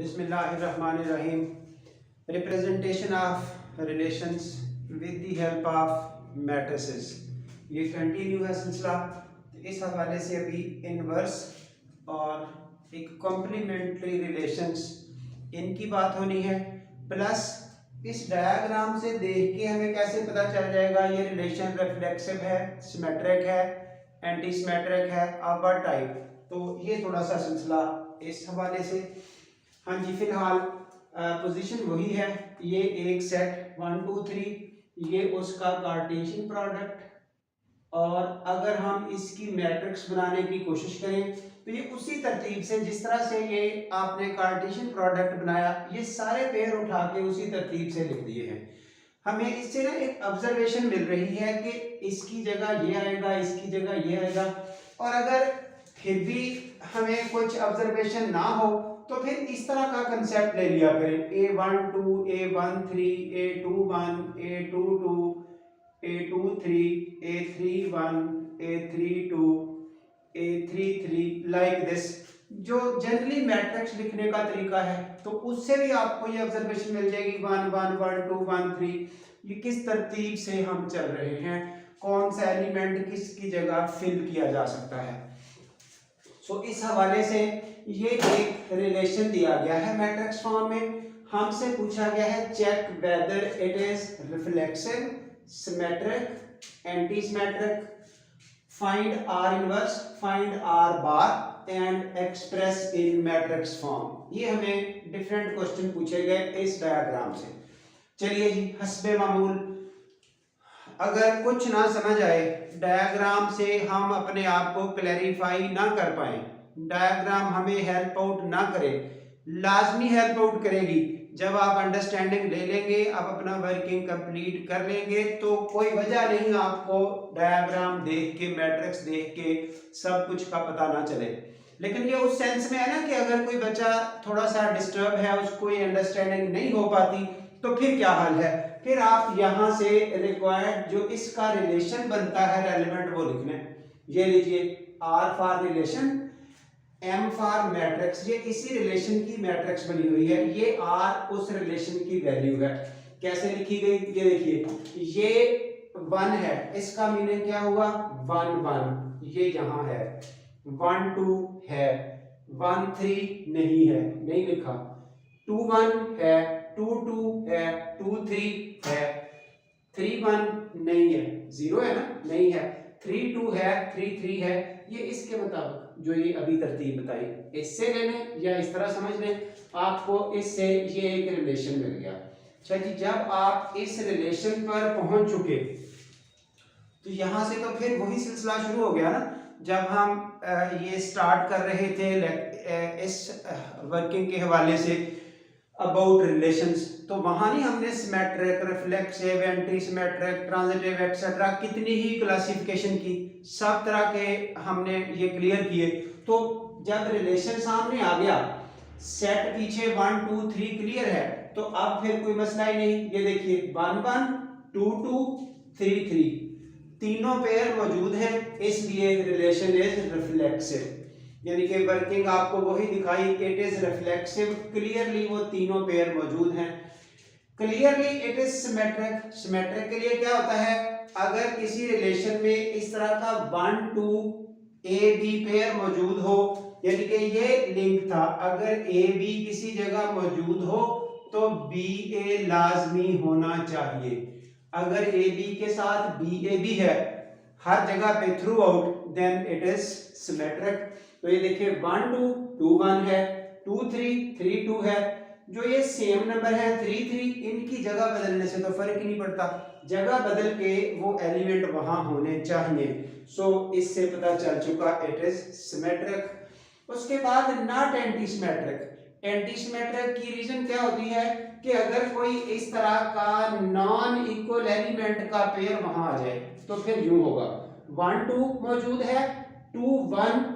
Bismillahirrahmanirrahim. Representation of relations with the help of matrices. ये continue है सिलसिला। तो इस हवाले से अभी इनवर्स और एक कॉम्प्लीमेंट्री रिलेशंस इनकी बात होनी है। प्लस इस डायग्राम से देख के हमें कैसे पता चल जाएगा ये रिलेशन रिफ्लेक्सिव है, सिमेट्रिक है, एंटी सिमेट्रिक है, ऑफ व्हाट टाइप। तो ये थोड़ा सा सिलसिला इस हवाले से। हाँ जी, फिलहाल पोजीशन वही है। ये एक सेट 1 2 3, ये उसका कार्टेशियन प्रोडक्ट, और अगर हम इसकी मैट्रिक्स बनाने की कोशिश करें तो ये उसी तरतीब से जिस तरह से ये आपने कार्टेशियन प्रोडक्ट बनाया, ये सारे पेयर उठा के उसी तरतीब से लिख दिए हैं। हमें इससे ना एक ऑब्जर्वेशन मिल रही है कि इसकी जगह ये आएगा, इसकी जगह ये आएगा। और अगर फिर भी हमें कुछ ऑब्जर्वेशन ना हो तो फिर इस तरह का कंसेप्ट ले लिया करें। A12 A13 A21 A22 A23 A31 A32 A33 like this. जो जनरली मैट्रिक्स लिखने का तरीका है तो उससे भी आपको ये ऑब्जर्वेशन मिल जाएगी 1 1 1 2 1 3। ये किस तरतीब से हम चल रहे हैं, कौन सा एलिमेंट किसकी जगह फिल किया जा सकता है। सो इस हवाले से ये एक रिलेशन दिया गया है मैट्रिक्स फॉर्म में। हमसे पूछा गया है check whether it is reflexive, symmetric, anti symmetric, find R inverse, find R bar and express in matrix form. ये हमें डिफरेंट क्वेश्चन पूछे गए इस डायग्राम से। चलिए जी, हस्बे मामूल अगर कुछ ना समझ आए, डायग्राम से हम अपने आप को क्लैरिफाई ना कर पाए, डायग्राम हमें हेल्प आउट ना करे, लाजमी हेल्प आउट करेगी जब आप अंडरस्टैंडिंग ले लेंगे, आप अपना वर्किंग कंप्लीट कर लेंगे, तो कोई वजह नहीं आपको डायग्राम देख के, मैट्रिक्स देख के सब कुछ का पता ना चले। लेकिन ये उस सेंस में है ना कि अगर कोई बच्चा थोड़ा सा डिस्टर्ब है, उसको ये अंडरस्टैंडिंग नहीं हो पाती, तो फिर क्या हाल है, फिर आप यहां से रिक्वायर्ड जो इसका रिलेशन बनता है रेलेवेंट वो लिखना है। ये लीजिए, R for relation, M for matrix, ये इसी रिलेशन की मैट्रिक्स बनी हुई है। ये R उस रिलेशन की वैल्यू है। कैसे लिखी गई, ये देखिए, ये 1 है, इसका मीनिंग क्या हुआ 1 1, ये यहां है। 1 2 है, 1 3 नहीं है, नहीं लिखा। 2 1 है, 2 2 है, 2 3 है, 3 1 नहीं है, 0 है ना, नहीं है, 3 2 है, 3 3 है। ये इसके मुताबिक जो ये अभी तरतीब बताई, इससे लेने या इस तरह समझ लें, आपको इससे ये एक रिलेशन मिल गया। अच्छा जी, जब आप इस रिलेशन पर पहुंच चुके तो यहां से तो फिर वही सिलसिला शुरू हो गया ना, जब हम ये स्टार्ट कर रहे थे इस वर्किंग के हवाले से अबाउट रिलेशंस। तो वहां नहीं हमने symmetric, reflexive, anti symmetric, transitive etcetera कितनी ही क्लासिफिकेशन की, सब तरह के हमने ये क्लियर किए। तो जब रिलेशन सामने आ गया, सेट पीछे 1 2 3 क्लियर है, तो अब फिर कोई मसला ही नहीं। ये देखिए 1 1 2 2 3 3, तीनों पेयर मौजूद हैं, इसलिए रिलेशन इज रिफ्लेक्सिव। यानी कि वर्किंग आपको वही दिखाई, इट इज रिफ्लेक्सिव, क्लियरली वो तीनों पेयर मौजूद हैं। Clearly it is symmetric, symmetric के लिए क्या होता है, अगर किसी रिलेशन में इस तरह का 1 2 ए बी पेयर मौजूद हो, यानी कि ये लिंक था, अगर ए बी किसी जगह मौजूद हो तो बी ए लाजमी होना चाहिए। अगर ए बी के साथ बी ए बी है हर जगह पे throughout, then it is symmetric. तो ये देखिए 1 2 2 1 है, 2 3 3 2 है। जो ये सेम नंबर है 3 3, इनकी जगह बदलने से तो फर्क ही नहीं पड़ता, जगह बदल के वो एलिमेंट वहां होने चाहिए। सो इससे पता चल चुका इट इज सिमेट्रिक। उसके बाद not anti symmetric. Anti symmetric की रीजन क्या होती है कि अगर कोई इस तरह का नॉन इक्वल एलिमेंट का पेयर वहां आ जाए तो फिर यूं होगा, 1 2 मौजूद है, 2 1,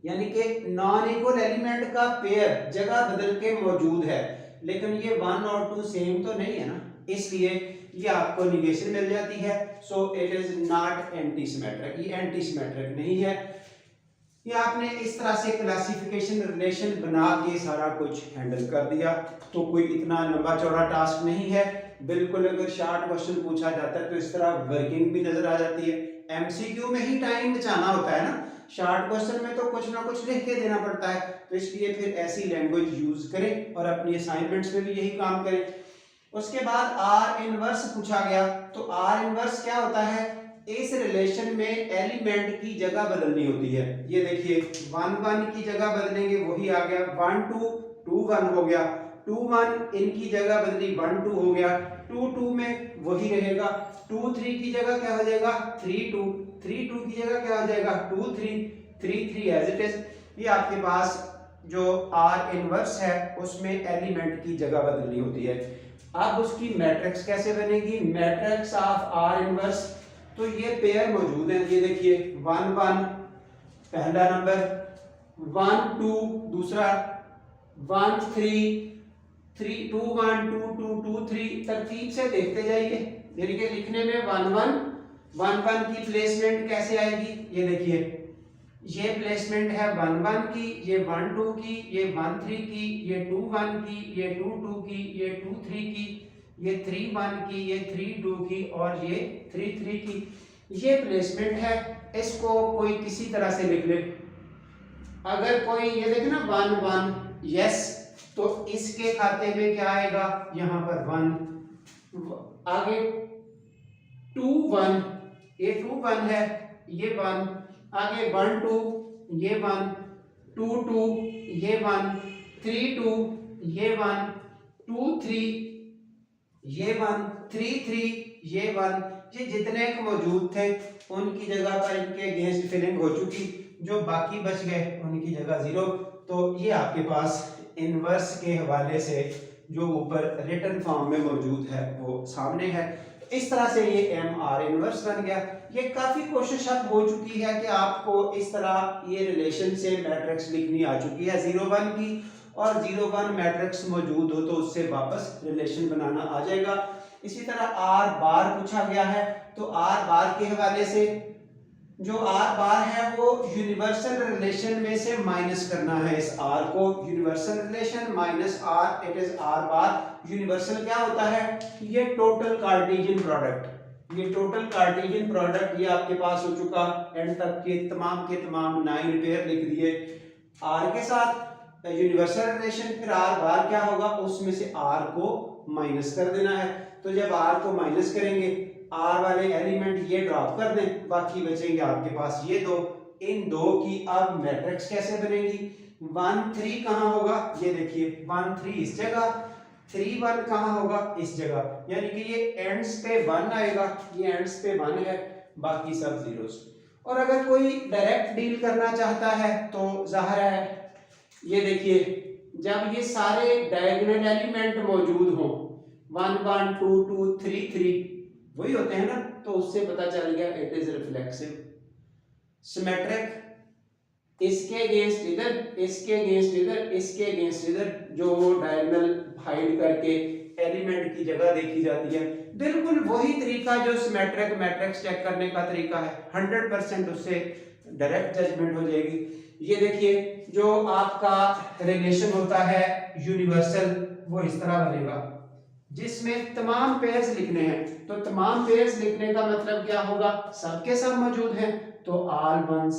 यानी कि नॉन इक्वल एलिमेंट का पेयर जगह बदल के मौजूद है, लेकिन ये 1 और 2 सेम तो नहीं है ना, इसलिए ये आपको निगेशन मिल जाती है। So it is not anti symmetric, ये एंटी सिमेट्रिक नहीं है। ये आपने इस तरह से क्लासिफिकेशन रिलेशन बना के सारा कुछ हैंडल कर दिया। तो कोई इतना लंबा चौड़ा टास्क नहीं है, बिल्कुल अगर शार्ट क्वेश्चन पूछा जाता है तो इस तरह वर्किंग भी नजर आ जाती है। एमसीक्यू में ही टाइम बचाना होता है ना, शार्ट क्वेश्चन में तो कुछ ना कुछ लिख के देना पड़ता है, तो इसलिए फिर ऐसी लैंग्वेज यूज करें और अपनी असाइनमेंट्स में भी यही काम करें। उसके बाद आर इनवर्स पूछा गया, तो आर इनवर्स क्या होता है, इस रिलेशन में एलिमेंट की जगह बदलनी होती है। ये देखिए 1 1 की जगह बदलेंगे, वही आ गया 1 2 2 1 हो गया, 2 1 इनकी जगह बदली 1 2 हो गया, 2 2 में वही रहेगा, 2 3 की जगह क्या हो जाएगा 3 2, 3 2 की जगह क्या हो जाएगा 2 3, 3 3 एज इट इज। ये आपके पास जो आर इनवर्स है उसमें एलिमेंट की जगह बदलनी होती है। अब उसकी मैट्रिक्स कैसे बनेगी, मैट्रिक्स ऑफ आर इनवर्स, तो ये पेयर मौजूद है, ये देखिए 1 1 पहला नंबर, 1 2 दूसरा, 1 3 3 2 1 2 2 2 3, तरतीब से देखते जाइए, यानी कि लिखने में 1 1 1 1 की प्लेसमेंट कैसे आएगी, ये देखिए ये प्लेसमेंट है 1 1 की, ये 1 2 की, ये 1 3 की, ये 2 1 की, ये 2 2 की, ये 2 3 की, ये 3 1 की, ये 3 2 की और ये 3 3 की, ये प्लेसमेंट है। इसको कोई किसी तरह से लिख ले, अगर कोई ये देखे ना 1 1 यस, तो इसके खाते में क्या आएगा, यहां पर 1, आगे 2 1, ये 2 1 है, ये 1, आगे 1 2 ये 1, 2 2 ये 1, 3 2 ये 1, 2 3 ये 1, 3 3 ये 1, ये जितने मौजूद थे उनकी जगह पर इनके अगेंस्ट फिलिंग हो चुकी, जो बाकी बच गए उनकी जगह 0। तो ये आपके पास इनवर्स के हवाले से जो ऊपर रिटन फॉर्म में मौजूद है वो सामने है। इस तरह से ये एम आर इनवर्स बन गया। ये काफी कोशिश अब हो चुकी है कि आपको इस तरह ये रिलेशन से मैट्रिक्स लिखनी आ चुकी है 0 1 की, और 0 1 मैट्रिक्स मौजूद हो तो उससे वापस रिलेशन बनाना आ जाएगा। इसी तरह आर बार पूछा गया है, तो आर बार के हवाले से जो आर बार है वो यूनिवर्सल रिलेशन में से माइनस करना है इस आर को, universal relation minus R, it is R bar. Universal क्या होता है, ये टोटल कार्टेशियन प्रोडक्ट, ये टोटल कार्टेशियन प्रोडक्ट ये आपके पास हो चुका, एंड तक के तमाम 9 पेयर लिख दिए आर के साथ यूनिवर्सल रिलेशन। फिर आर बार क्या होगा, उसमें से आर को माइनस कर देना है, तो जब आर को माइनस करेंगे आर वाले एलिमेंट ये ड्रॉप कर दें, बाकी बचेंगे आपके पास ये दो। इन दो की अब मैट्रिक्स कैसे बनेगी, 1 3 कहां होगा, ये देखिए 1 3 इस जगह, 3 1 कहां होगा इस जगह, यानी कि ये एंड्स पे 1 आएगा, ये एंड्स पे 1 है, बाकी सब जीरोस। और अगर कोई डायरेक्ट डील करना चाहता है तो जाहिर है ये देखिए जब ये सारे डायगोनल एलिमेंट मौजूद हो 1 1 2 2 3 3 वही होते हैं ना, तो उससे पता चल गया इट इज रिफ्लेक्सिव सिमेट्रिक, इसके अगेंस्ट इधर, इसके अगेंस्ट इधर, इसके अगेंस्ट इधर, जो डायगोनल हाइड करके एलिमेंट की जगह देखी जाती है, बिल्कुल वही तरीका जो सिमेट्रिक मैट्रिक्स चेक करने का तरीका है, 100% उससे डायरेक्ट जजमेंट हो जाएगी। ये देखिए जो आपका रिलेशन होता है यूनिवर्सल वो इस तरह बनेगा जिसमें तमाम पेयर्स लिखने हैं, तो तमाम पेयर्स लिखने का मतलब क्या होगा, सबके सब मौजूद हैं तो ऑल वंस,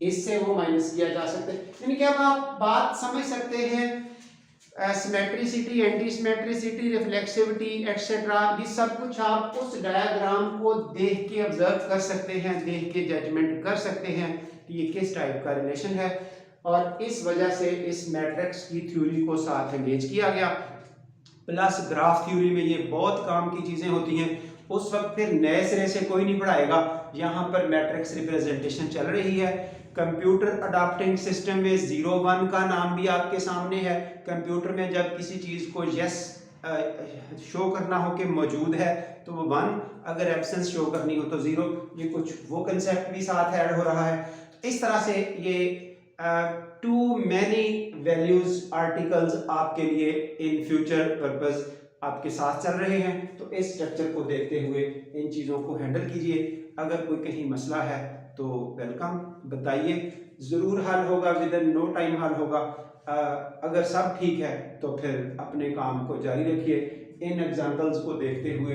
इससे वो माइनस किया जा सकता है। यानी कि अब आप बात समझ सकते हैं, symmetricity, anti symmetricity, reflexivity etcetera, ये सब कुछ आप उस डायग्राम को देख के ऑब्जर्व कर सकते हैं, देख के जजमेंट कर सकते हैं कि ये किस टाइप का रिलेशन है, और इस वजह से इस मैट्रिक्स की थ्योरी को साथ एंगेज किया गया। प्लस ग्राफ थ्योरी में ये बहुत काम की चीजें होती हैं, उस वक्त फिर नए सिरे से कोई नहीं पढ़ाएगा, यहाँ पर मैट्रिक्स रिप्रेजेंटेशन चल रही है। कंप्यूटर अडॉप्टिंग सिस्टम में 0 1 का नाम भी आपके सामने है। कंप्यूटर में जब किसी चीज को यस शो करना हो कि मौजूद है तो वो 1, अगर एब्सेंस शो करनी हो तो 0, ये कुछ वो कंसेप्ट भी साथ ऐड हो रहा है। इस तरह से ये टू मैनी वैल्यूज आर्टिकल्स आपके लिए इन फ्यूचर पर्पस आपके साथ चल रहे हैं, तो इस स्ट्रक्चर को देखते हुए इन चीज़ों को हैंडल कीजिए। अगर कोई कहीं मसला है तो वेलकम बताइए। ज़रूर हल होगा, विद इन नो टाइम हल होगा। अगर सब ठीक है तो फिर अपने काम को जारी रखिए। इन एग्जाम्पल्स को देखते हुए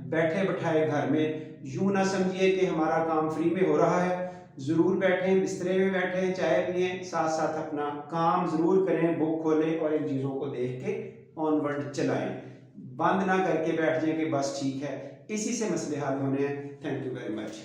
बैठे बैठाए घर में यूँ ना समझिए कि हमारा काम फ्री में हो रहा है। ज़रूर बैठें, बिस्तरे में बैठें, चाय पिएं, साथ साथ अपना काम ज़रूर करें, बुक खोलें और इन चीज़ों को देख के ऑनवर्ड चलाएं। बंद ना करके बैठ जाएं कि बस ठीक है, इसी से मसले हल होने हैं। Thank you very much.